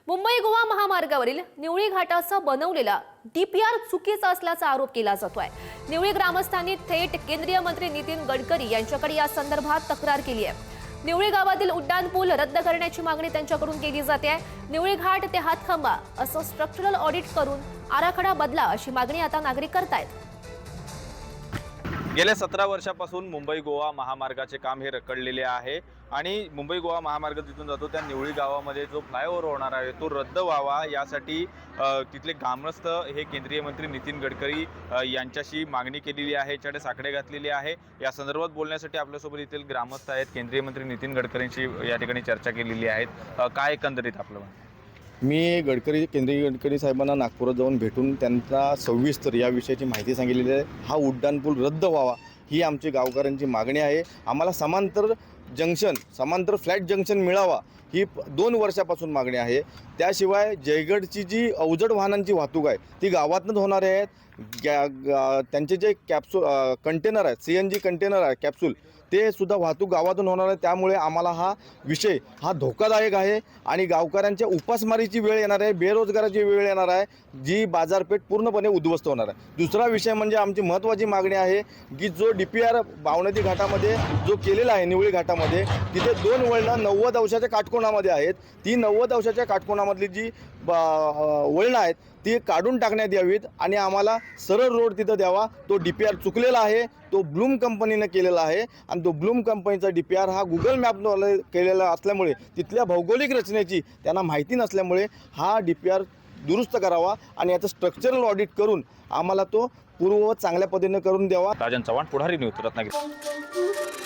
मुंबई गोवा महामार्गावरील निवळी घाटाचा बनवलेला डीपीआर चुकीचा असल्याचा आरोप केला जातोय। निवळी ग्रामस्थांनी थेट केंद्रीय मंत्री नितीन गडकरी यांच्याकडे या संदर्भात तक्रार केली आहे। निवळी गावातील उड्डाण पूल रद्द करण्याची मागणी त्यांच्याकडून केली जाते आहे। निवळी घाट ते हातखंबा असं स्ट्रक्चरल ऑडिट करून आराखडा बदला अशी मागणी आता नागरिक करतायत। गेल्या 17 वर्षापासून मुंबई गोवा महामार्गाचे काम हे रखडलेले आहे आणि मुंबई गोवा महामार्ग जिथून जातो त्या निवळी गावामध्ये जो फ्लायओव्हर होणार आहे तो रद्द व्हावा यासाठी तिथले ग्रामस्थ हे केंद्रीय मंत्री नितीन गडकरी यांच्याशी मागणी केलेली आहे, याच्याकडे साकडे घातलेली आहे। या संदर्भात बोलण्यासाठी आपल्यासोबत येथील ग्रामस्थ आहेत, केंद्रीय मंत्री नितीन गडकरींशी या ठिकाणी चर्चा केलेली आहे। काय एकंदरीत आपलं? मी केंद्रीय गडकरी साहेबांना नागपुरात जाऊन भेटून त्यांना सविस्तर या विषयाची माहिती सांगितलेली आहे। हा उड्डाण पूल रद्द व्हावा ही आमची गावकऱ्यांची मागणी आहे। आम्हाला समांतर फ्लॅट जंक्शन मिळावा ही 2 वर्षापासून मागणी आहे। त्याशिवाय जयगडची जी अवजड वाहनांची वाहतूक आहे ती गावातूनच होणार आहे। त्यांचे जे कंटेनर आहेत, CNG कंटेनर आहे कॅप्सूल, ते सुद्धा वाहतूक गावातून होणार आहे। त्यामुळे आम्हाला हा विषय धोकादायक आहे आणि गावकऱ्यांच्या उपासमारीची वेळ येणार आहे, बेरोजगाराची वेळ येणार आहे, जी बाजारपेठ पूर्णपणे उद्ध्वस्त होणार आहे। दुसरा विषय म्हणजे आमची महत्त्वाची मागणी आहे की जो DPR बावनथी घाटामध्ये जो केलेला आहे निवळी घाटामध्ये, तिथे 2 वळणं 90 अंशाच्या काटकोनामध्ये आहेत। ती 90 अंशाच्या काटकोनामधली जी वळणं आहेत ती काढून टाकण्यात यावीत आणि आम्हाला सरळ रोड तिथं द्यावा। तो DPR चुकलेला आहे, तो ब्लूम कंपनीनं केलेला आहे आणि तो ब्लूम कंपनीचा DPR हा गुगल मॅपद्वारे केलेला असल्यामुळे तिथल्या भौगोलिक रचनेची त्यांना माहिती नसल्यामुळे हा DPR दुरुस्त करावा आणि याचं स्ट्रक्चरल ऑडिट करून आम्हाला तो पूर्ववत चांगल्या पद्धतीने करून द्यावा। राजन चव्हाण, पुढारी न्यूज, रत्नागिरी।